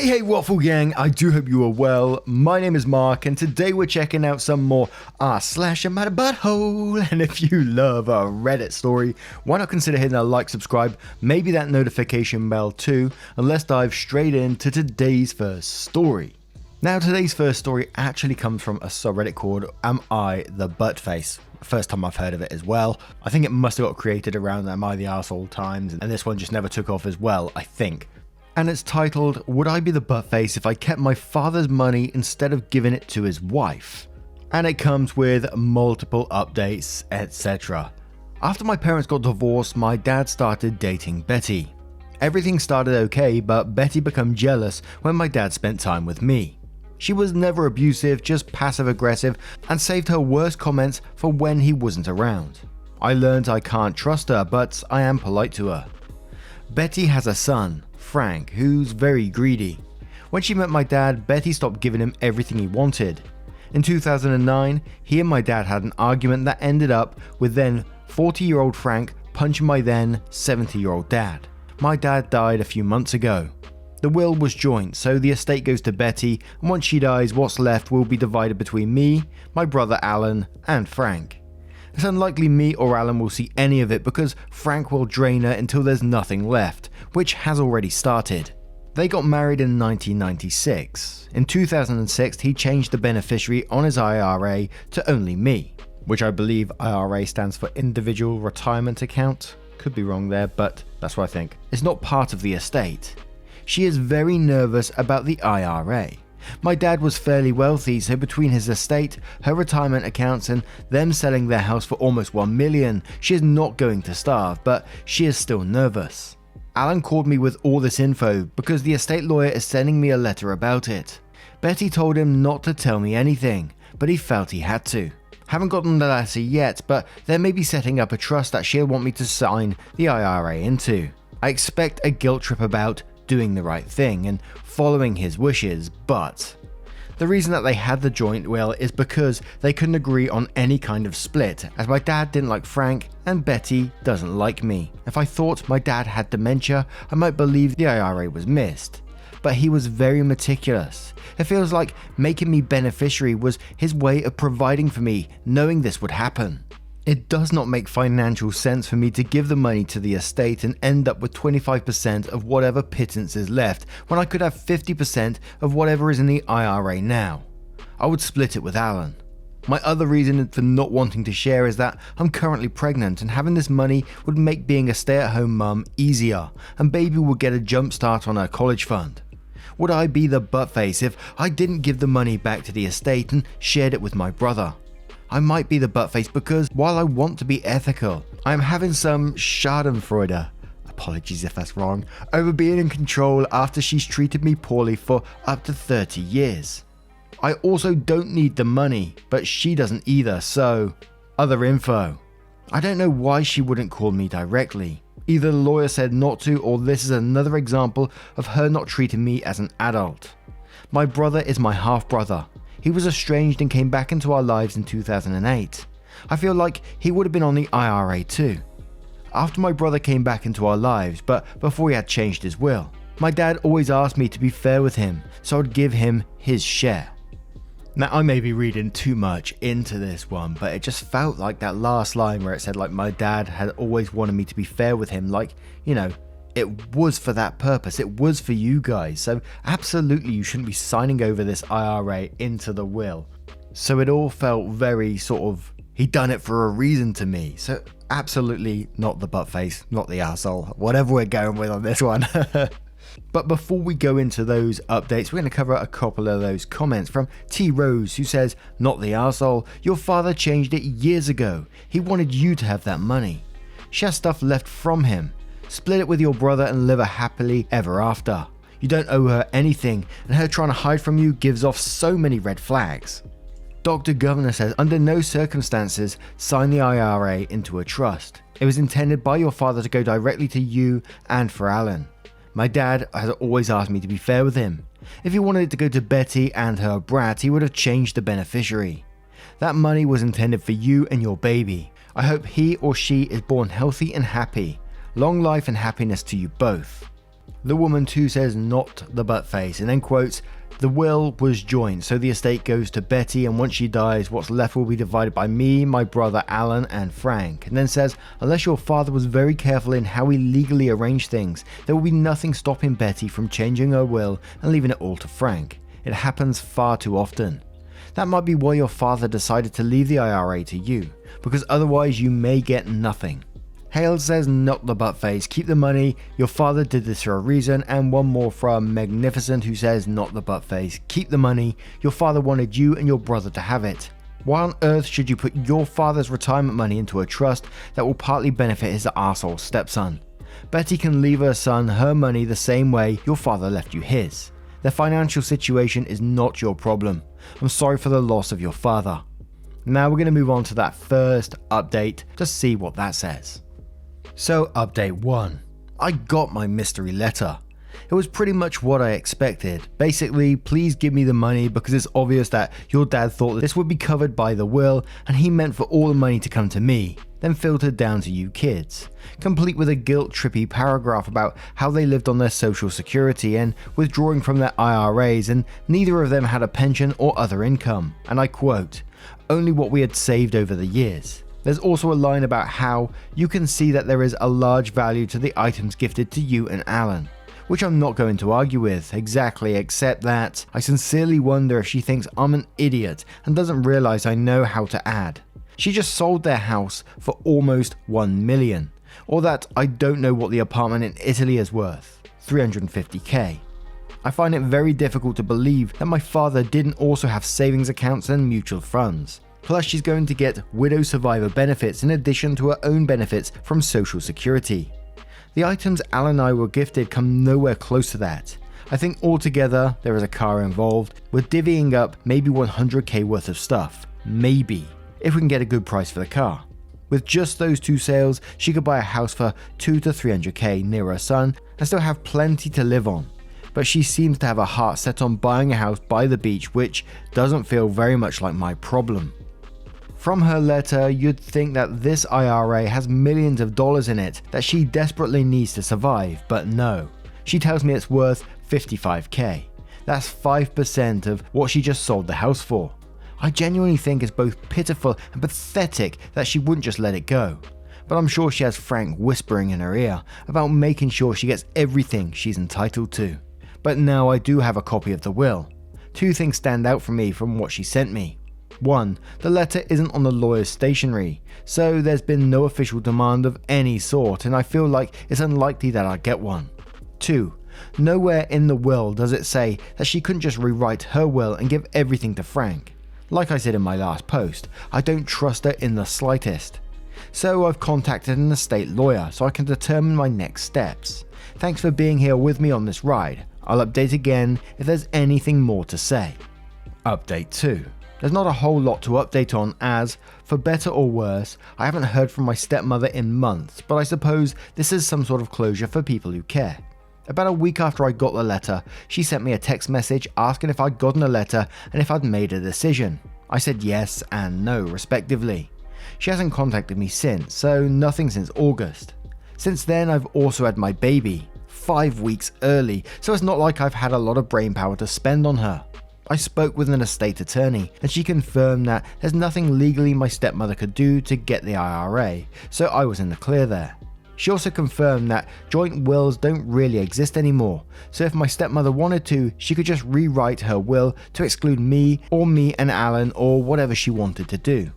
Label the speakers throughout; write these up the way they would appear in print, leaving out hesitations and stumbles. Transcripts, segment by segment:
Speaker 1: Hey Waffle Gang, I do hope you are well. My name is Mark and today we're checking out some more r/I'm at a butthole. And if you love a Reddit story, why not consider hitting a like, subscribe, maybe that notification bell too, and let's dive straight into today's first story. Now today's first story actually comes from a subreddit called Am I the Buttface? First time I've heard of it as well. I think it must have got created around Am I the Arsehole times, and this one just never took off as well, I think. And it's titled, Would I be the buttface if I kept my father's money instead of giving it to his wife? And it comes with multiple updates, etc. After my parents got divorced, my dad started dating Betty. Everything started okay, but Betty became jealous when my dad spent time with me. She was never abusive, just passive aggressive, and saved her worst comments for when he wasn't around. I learned I can't trust her, but I am polite to her. Betty has a son, Frank, who's very greedy. When she met my dad, Betty stopped giving him everything he wanted. In 2009, he and my dad had an argument that ended up with then 40-year-old Frank punching my then 70-year-old dad. My dad died a few months ago. The will was joint, so the estate goes to Betty, and once she dies, what's left will be divided between me, my brother Alan, and Frank. It's unlikely me or Alan will see any of it because Frank will drain her until there's nothing left, which has already started. They got married in 1996. In 2006, he changed the beneficiary on his IRA to only me, which I believe IRA stands for Individual Retirement Account. Could be wrong there, but that's what I think. It's not part of the estate. She is very nervous about the IRA. My dad was fairly wealthy, so between his estate, her retirement accounts, and them selling their house for almost $1 million, she is not going to starve, but she is still nervous. Alan called me with all this info because the estate lawyer is sending me a letter about it. Betty told him not to tell me anything, but he felt he had to. Haven't gotten the letter yet, but they may be setting up a trust that she'll want me to sign the IRA into. I expect a guilt trip about doing the right thing and following his wishes, but the reason that they had the joint will is because they couldn't agree on any kind of split, as my dad didn't like Frank and Betty doesn't like me. If I thought my dad had dementia, I might believe the IRA was missed, but he was very meticulous. It feels like making me beneficiary was his way of providing for me, knowing this would happen. It does not make financial sense for me to give the money to the estate and end up with 25% of whatever pittance is left when I could have 50% of whatever is in the IRA now. I would split it with Alan. My other reason for not wanting to share is that I'm currently pregnant and having this money would make being a stay-at-home mum easier and baby would get a jump start on her college fund. Would I be the buttface if I didn't give the money back to the estate and shared it with my brother? I might be the buttface because while I want to be ethical, I am having some schadenfreude, apologies if that's wrong, over being in control after she's treated me poorly for up to 30 years. I also don't need the money, but she doesn't either, so other info. I don't know why she wouldn't call me directly. Either the lawyer said not to, or this is another example of her not treating me as an adult. My brother is my half-brother. He was estranged and came back into our lives in 2008. I feel like he would have been on the IRA too. After my brother came back into our lives, but before he had changed his will. My dad always asked me to be fair with him, so I'd give him his share. Now I may be reading too much into this one, but it just felt like that last line where it said like my dad had always wanted me to be fair with him, like, you know, it was for that purpose, it was for you guys, so absolutely you shouldn't be signing over this IRA into the will. So it all felt very sort of, he done it for a reason to me, so absolutely not the buttface, not the arsehole, whatever we're going with on this one. But before we go into those updates, we're going to cover a couple of those comments from T Rose, who says, not the arsehole, your father changed it years ago, he wanted you to have that money. She has stuff left from him. Split it with your brother and live a happily ever after. You don't owe her anything, and her trying to hide from you gives off so many red flags. Dr. Governor says, under no circumstances sign the IRA into a trust. It was intended by your father to go directly to you and for Alan. My dad has always asked me to be fair with him. If he wanted it to go to Betty and her brat, he would have changed the beneficiary. That money was intended for you and your baby. I hope he or she is born healthy and happy. Long life and happiness to you both. The woman too says not the butt face and then quotes, "The will was joint, so the estate goes to Betty, and once she dies, what's left will be divided by me, my brother Alan, and Frank." And then says, "Unless your father was very careful in how he legally arranged things, there will be nothing stopping Betty from changing her will and leaving it all to Frank. It happens far too often. That might be why your father decided to leave the IRA to you, because otherwise you may get nothing." Hale says, "Not the butt face, keep the money, your father did this for a reason." And one more from Magnificent, who says, "Not the butt face, keep the money, your father wanted you and your brother to have it. Why on earth should you put your father's retirement money into a trust that will partly benefit his arsehole stepson? Betty can leave her son her money the same way your father left you his. Their financial situation is not your problem. I'm sorry for the loss of your father." Now we're going to move on to that first update to see what that says. So, update 1. I got my mystery letter. It was pretty much what I expected. Basically, please give me the money because it's obvious that your dad thought this would be covered by the will and he meant for all the money to come to me, then filtered down to you kids. Complete with a guilt-trippy paragraph about how they lived on their social security and withdrawing from their IRAs, and neither of them had a pension or other income. And I quote, "Only what we had saved over the years." There's also a line about how you can see that there is a large value to the items gifted to you and Alan, which I'm not going to argue with exactly, except that I sincerely wonder if she thinks I'm an idiot and doesn't realize I know how to add. She just sold their house for almost 1 million, or that I don't know what the apartment in Italy is worth, 350k. I find it very difficult to believe that my father didn't also have savings accounts and mutual funds. Plus, she's going to get widow survivor benefits in addition to her own benefits from Social Security. The items Alan and I were gifted come nowhere close to that. I think altogether there is a car involved. We're divvying up maybe 100k worth of stuff. Maybe. If we can get a good price for the car. With just those two sales, she could buy a house for 200 to 300k near her son and still have plenty to live on. But she seems to have a heart set on buying a house by the beach, which doesn't feel very much like my problem. From her letter, you'd think that this IRA has millions of dollars in it that she desperately needs to survive, but no. She tells me it's worth 55k. That's 5% of what she just sold the house for. I genuinely think it's both pitiful and pathetic that she wouldn't just let it go. But I'm sure she has Frank whispering in her ear about making sure she gets everything she's entitled to. But now I do have a copy of the will. Two things stand out for me from what she sent me. 1. The letter isn't on the lawyer's stationery, so there's been no official demand of any sort, and I feel like it's unlikely that I'll get one. 2. Nowhere in the will does it say that she couldn't just rewrite her will and give everything to Frank. Like I said in my last post, I don't trust her in the slightest. So I've contacted an estate lawyer so I can determine my next steps. Thanks for being here with me on this ride. I'll update again if there's anything more to say. Update 2. There's not a whole lot to update on as, for better or worse, I haven't heard from my stepmother in months, but I suppose this is some sort of closure for people who care. About a week after I got the letter, she sent me a text message asking if I'd gotten a letter and if I'd made a decision. I said yes and no, respectively. She hasn't contacted me since, so nothing since August. Since then, I've also had my baby, 5 weeks early, so it's not like I've had a lot of brain power to spend on her. I spoke with an estate attorney and she confirmed that there's nothing legally my stepmother could do to get the IRA, so I was in the clear there. She also confirmed that joint wills don't really exist anymore, so if my stepmother wanted to, she could just rewrite her will to exclude me and Alan or whatever she wanted to do.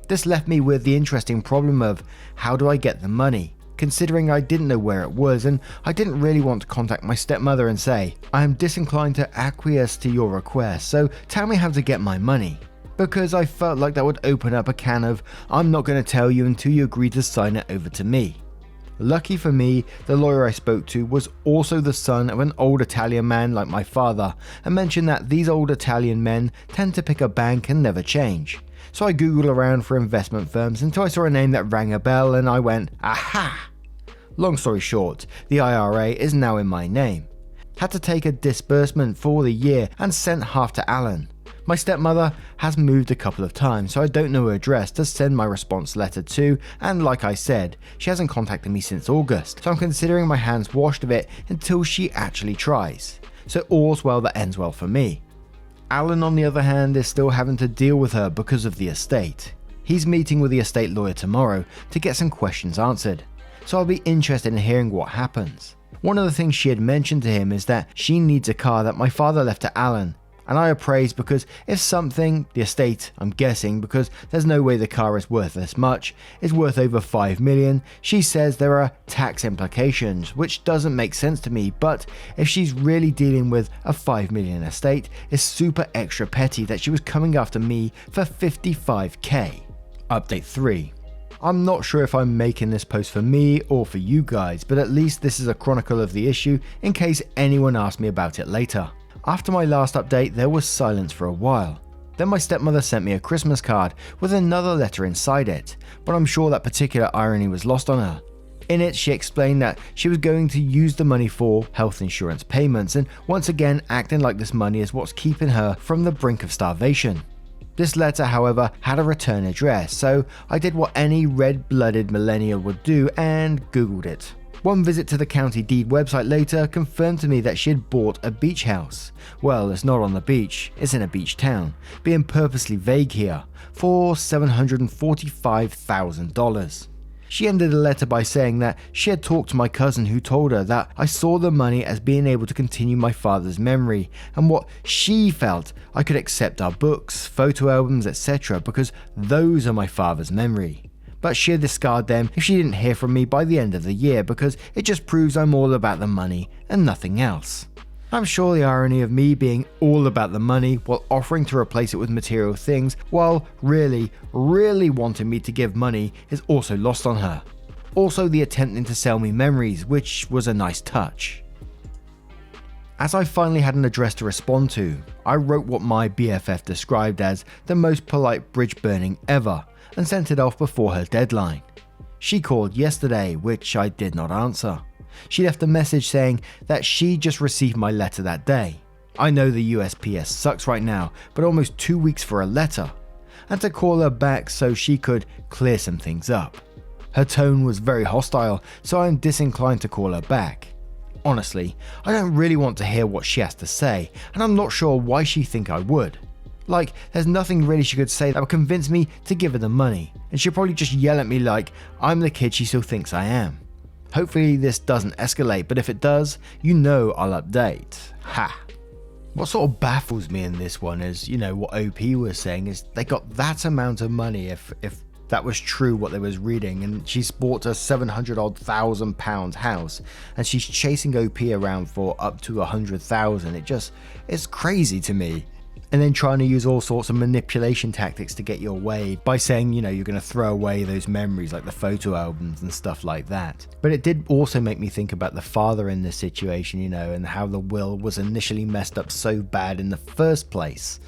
Speaker 1: This left me with the interesting problem of how do I get the money, considering I didn't know where it was and I didn't really want to contact my stepmother and say, I am disinclined to acquiesce to your request, so tell me how to get my money. Because I felt like that would open up a can of, I'm not going to tell you until you agree to sign it over to me. Lucky for me, the lawyer I spoke to was also the son of an old Italian man like my father, and mentioned that these old Italian men tend to pick a bank and never change. So I googled around for investment firms until I saw a name that rang a bell and I went, aha! Long story short, the IRA is now in my name. Had to take a disbursement for the year and sent half to Alan. My stepmother has moved a couple of times, so I don't know her address to send my response letter to, and like I said, she hasn't contacted me since August, so I'm considering my hands washed of it until she actually tries. So all's well that ends well for me. Alan, on the other hand, is still having to deal with her because of the estate. He's meeting with the estate lawyer tomorrow to get some questions answered, so I'll be interested in hearing what happens. One of the things she had mentioned to him is that she needs a car that my father left to Alan, and I appraised because if something, the estate, I'm guessing because there's no way the car is worth this much, is worth over 5 million, she says there are tax implications, which doesn't make sense to me, but if she's really dealing with a 5 million estate, it's super extra petty that she was coming after me for 55k. Update 3. I'm not sure if I'm making this post for me or for you guys, but at least this is a chronicle of the issue in case anyone asks me about it later. After my last update, there was silence for a while. Then my stepmother sent me a Christmas card with another letter inside it, but I'm sure that particular irony was lost on her. In it, she explained that she was going to use the money for health insurance payments, and once again acting like this money is what's keeping her from the brink of starvation. This letter, however, had a return address, so I did what any red-blooded millennial would do and Googled it. One visit to the county deed website later confirmed to me that she had bought a beach house. Well, it's not on the beach, it's in a beach town, being purposely vague here, for $745,000. She ended the letter by saying that she had talked to my cousin who told her that I saw the money as being able to continue my father's memory, and what she felt I could accept our books, photo albums, etc. because those are my father's memory. But she'd discard them if she didn't hear from me by the end of the year because it just proves I'm all about the money and nothing else. I'm sure the irony of me being all about the money while offering to replace it with material things while really wanting me to give money is also lost on her. Also the attempting to sell me memories, which was a nice touch. As I finally had an address to respond to, I wrote what my BFF described as the most polite bridge burning ever, and sent it off before her deadline. She called yesterday, which I did not answer. She left a message saying that she just received my letter that day. I know the USPS sucks right now, but almost 2 weeks for a letter. And to call her back so she could clear some things up. Her tone was very hostile, so I'm disinclined to call her back. Honestly, I don't really want to hear what she has to say, and I'm not sure why she think I would. Like, there's nothing really she could say that would convince me to give her the money, and she'll probably just yell at me like I'm the kid she still thinks I am. Hopefully this doesn't escalate, but if it does, you know I'll update. Ha! What sort of baffles me in this one is, what OP was saying is they got that amount of money if that was true what they was reading, and she's bought a £700,000 house and she's chasing OP around for up to 100,000. It's crazy to me. And then trying to use all sorts of manipulation tactics to get your way by saying, you're going to throw away those memories like the photo albums and stuff like that. But it did also make me think about the father in this situation, and how the will was initially messed up so bad in the first place.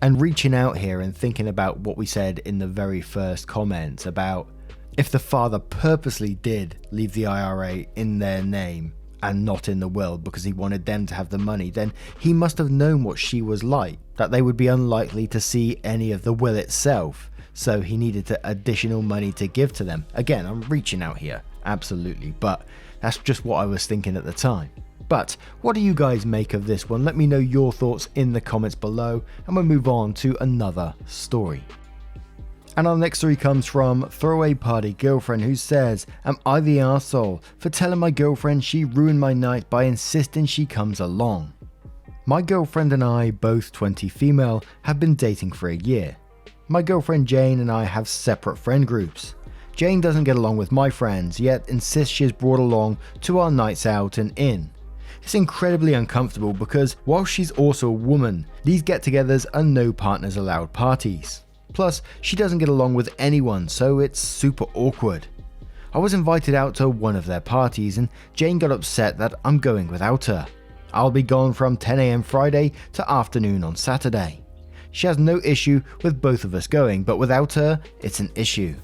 Speaker 1: And reaching out here and thinking about what we said in the very first comment about if the father purposely did leave the IRA in their name and not in the will because he wanted them to have the money, then he must have known what she was like, that they would be unlikely to see any of the will itself, so he needed additional money to give to them. Again, I'm reaching out here, absolutely, but that's just what I was thinking at the time. But what do you guys make of this one? Let me know your thoughts in the comments below, and we'll move on to another story. And our next story comes from Throwaway Party Girlfriend, who says, "Am I the arsehole for telling my girlfriend she ruined my night by insisting she comes along? My girlfriend and I, both 20 female, have been dating for a year. My girlfriend Jane and I have separate friend groups. Jane doesn't get along with my friends, yet insists she is brought along to our nights out and in. It's incredibly uncomfortable because while she's also a woman, these get-togethers are no partners allowed parties. Plus, she doesn't get along with anyone, so it's super awkward. I was invited out to one of their parties and Jane got upset that I'm going without her. I'll be gone from 10 AM Friday to afternoon on Saturday. She has no issue with both of us going, but without her, it's an issue.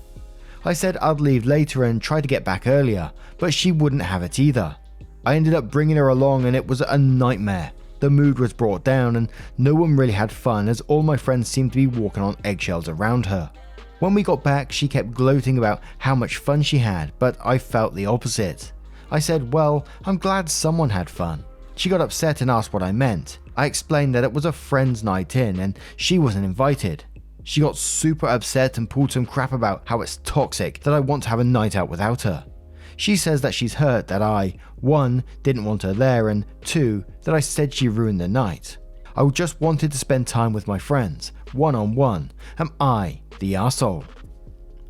Speaker 1: I said I'd leave later and try to get back earlier, but she wouldn't have it either. I ended up bringing her along and it was a nightmare. The mood was brought down and no one really had fun as all my friends seemed to be walking on eggshells around her. When we got back, she kept gloating about how much fun she had, but I felt the opposite. I said, well, I'm glad someone had fun. She got upset and asked what I meant. I explained that it was a friend's night in and she wasn't invited. She got super upset and pulled some crap about how it's toxic that I want to have a night out without her. She says that she's hurt that I, 1, didn't want her there, and 2, that I said she ruined the night. I just wanted to spend time with my friends, one-on-one. Am I the arsehole?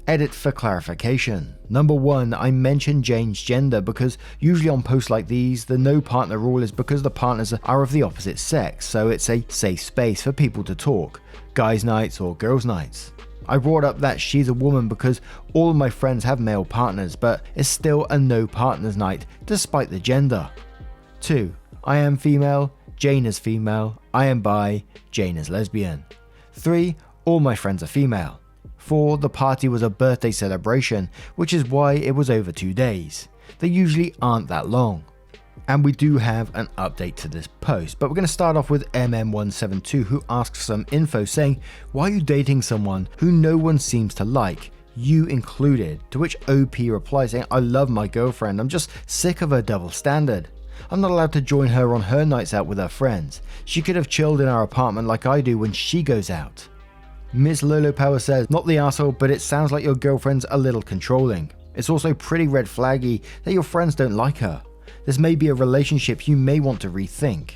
Speaker 1: Edit for clarification. Number 1, I mentioned Jane's gender because usually on posts like these, the no partner rule is because the partners are of the opposite sex, so it's a safe space for people to talk, guys' nights or girls' nights. I brought up that she's a woman because all of my friends have male partners, but it's still a no partners night despite the gender. 2, I am female, Jane is female, I am bi, Jane is lesbian. 3, all my friends are female. 4, the party was a birthday celebration, which is why it was over 2 days. They usually aren't that long. And we do have an update to this post, but we're going to start off with MM172 who asks some info saying, why are you dating someone who no one seems to like, you included? To which OP replies saying, I love my girlfriend, I'm just sick of her double standard. I'm not allowed to join her on her nights out with her friends. She could have chilled in our apartment like I do when she goes out. Miss Lolo Power says, not the arsehole, but it sounds like your girlfriend's a little controlling. It's also pretty red flaggy that your friends don't like her. This may be a relationship you may want to rethink.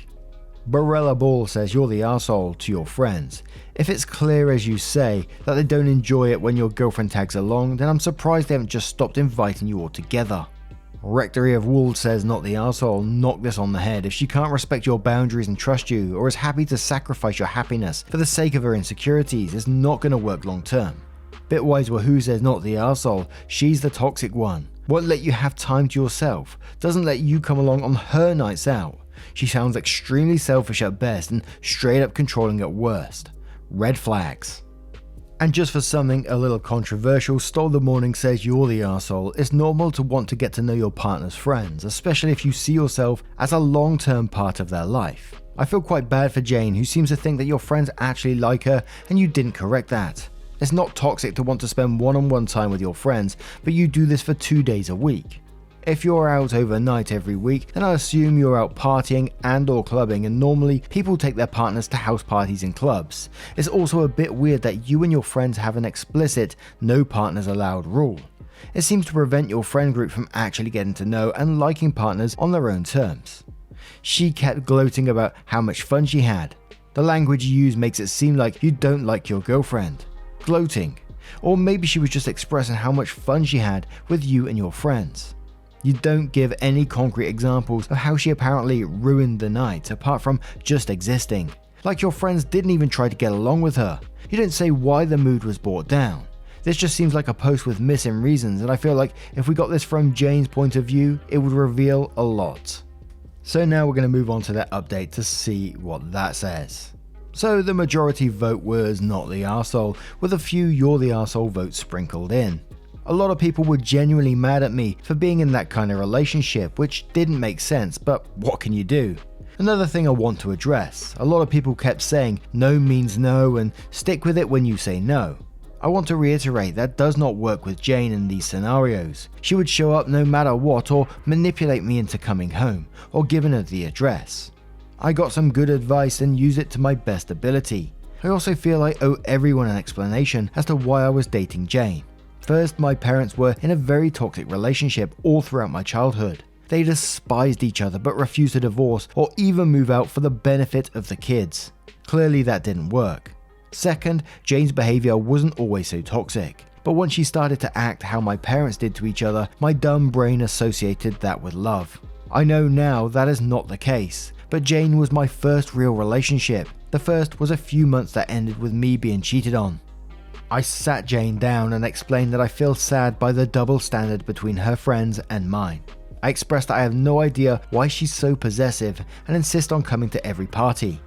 Speaker 1: Barella Ball says you're the arsehole to your friends. If it's clear as you say that they don't enjoy it when your girlfriend tags along, then I'm surprised they haven't just stopped inviting you all together. Rectory of Wool says not the arsehole, knock this on the head. If she can't respect your boundaries and trust you, or is happy to sacrifice your happiness for the sake of her insecurities, it's not going to work long term. Bitwise Wahoo says not the arsehole, she's the toxic one. Won't let you have time to yourself, doesn't let you come along on her nights out. She sounds extremely selfish at best and straight up controlling at worst. Red flags. And just for something a little controversial, Stole the Morning says you're the arsehole. It's normal to want to get to know your partner's friends, especially if you see yourself as a long-term part of their life. I feel quite bad for Jane, who seems to think that your friends actually like her and you didn't correct that. It's not toxic to want to spend one-on-one time with your friends, but you do this for 2 days a week. If you're out overnight every week, then I assume you're out partying and or clubbing, and normally people take their partners to house parties and clubs. It's also a bit weird that you and your friends have an explicit no partners allowed rule. It seems to prevent your friend group from actually getting to know and liking partners on their own terms. She kept gloating about how much fun she had. The language you use makes it seem like you don't like your girlfriend. Gloating. Or maybe she was just expressing how much fun she had with you and your friends. You don't give any concrete examples of how she apparently ruined the night apart from just existing. Like your friends didn't even try to get along with her. You didn't say why the mood was brought down. This just seems like a post with missing reasons, and I feel like if we got this from Jane's point of view, it would reveal a lot. So now we're going to move on to that update to see what that says. So the majority vote was not the arsehole, with a few you're the arsehole votes sprinkled in. A lot of people were genuinely mad at me for being in that kind of relationship, which didn't make sense, but what can you do? Another thing I want to address, a lot of people kept saying no means no and stick with it when you say no. I want to reiterate that does not work with Jane in these scenarios. She would show up no matter what or manipulate me into coming home or giving her the address. I got some good advice and used it to my best ability. I also feel I owe everyone an explanation as to why I was dating Jane. First, my parents were in a very toxic relationship all throughout my childhood. They despised each other but refused to divorce or even move out for the benefit of the kids. Clearly that didn't work. Second, Jane's behavior wasn't always so toxic, but once she started to act how my parents did to each other, my dumb brain associated that with love. I know now that is not the case, but Jane was my first real relationship. The first was a few months that ended with me being cheated on. I sat Jane down and explained that I feel sad by the double standard between her friends and mine. I expressed that I have no idea why she's so possessive and insists on coming to every party.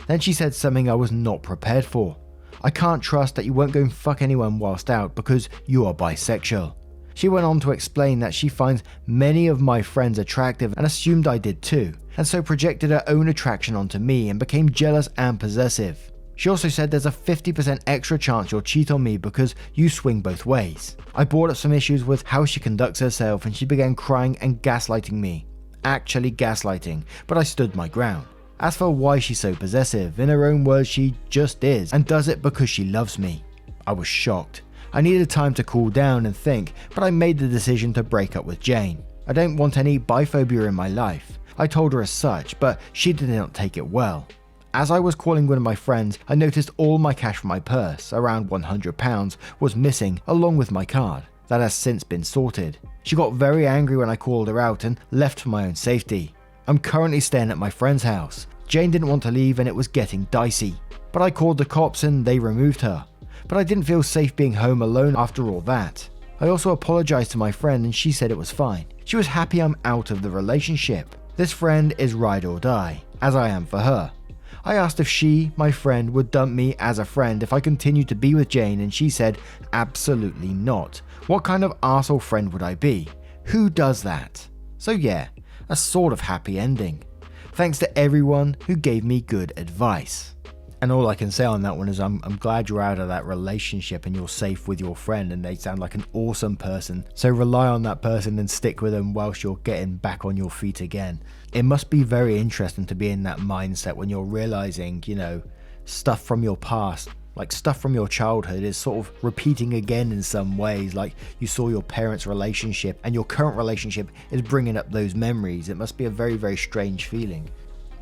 Speaker 1: Then she said something I was not prepared for. I can't trust that you won't go and fuck anyone whilst out because you are bisexual. She went on to explain that she finds many of my friends attractive and assumed I did too, and so projected her own attraction onto me and became jealous and possessive. She also said there's a 50% extra chance you'll cheat on me because you swing both ways. I brought up some issues with how she conducts herself and she began crying and gaslighting me. Actually gaslighting, but I stood my ground. As for why she's so possessive, in her own words she just is and does it because she loves me. I was shocked. I needed time to cool down and think, but I made the decision to break up with Jane. I don't want any biphobia in my life. I told her as such, but she did not take it well. As I was calling one of my friends, I noticed all my cash from my purse, around £100, was missing along with my card. That has since been sorted. She got very angry when I called her out and left for my own safety. I'm currently staying at my friend's house. Jane didn't want to leave and it was getting dicey. But I called the cops and they removed her. But I didn't feel safe being home alone after all that. I also apologized to my friend and she said it was fine. She was happy I'm out of the relationship. This friend is ride or die, as I am for her. I asked if she, my friend, would dump me as a friend if I continued to be with Jane and she said absolutely not. What kind of arsehole friend would I be? Who does that? So yeah, a sort of happy ending. Thanks to everyone who gave me good advice. And all I can say on that one is I'm glad you're out of that relationship and you're safe with your friend and they sound like an awesome person. So rely on that person and stick with them whilst you're getting back on your feet again. It must be very interesting to be in that mindset when you're realizing, stuff from your past, like stuff from your childhood is sort of repeating again in some ways. Like you saw your parents' relationship and your current relationship is bringing up those memories. It must be a very, very strange feeling.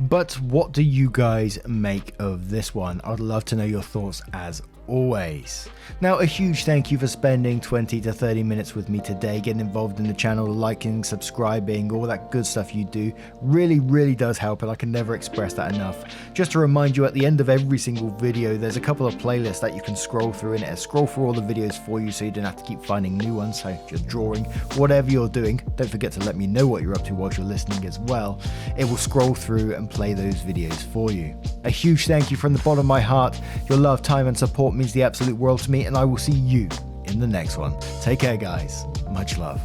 Speaker 1: But what do you guys make of this one? I'd love to know your thoughts as always. Now, a huge thank you for spending 20 to 30 minutes with me today, getting involved in the channel, liking, subscribing, all that good stuff you do really does help, and I can never express that enough. Just to remind you, at the end of every single video there's a couple of playlists that you can scroll through, and it'll scroll through all the videos for you so you don't have to keep finding new ones. So just drawing, whatever you're doing, don't forget to let me know what you're up to whilst you're listening as well. It will scroll through and play those videos for you. A huge thank you from the bottom of my heart. Your love, time and support means the absolute world to me, and I will see you in the next one. Take care, guys. Much love.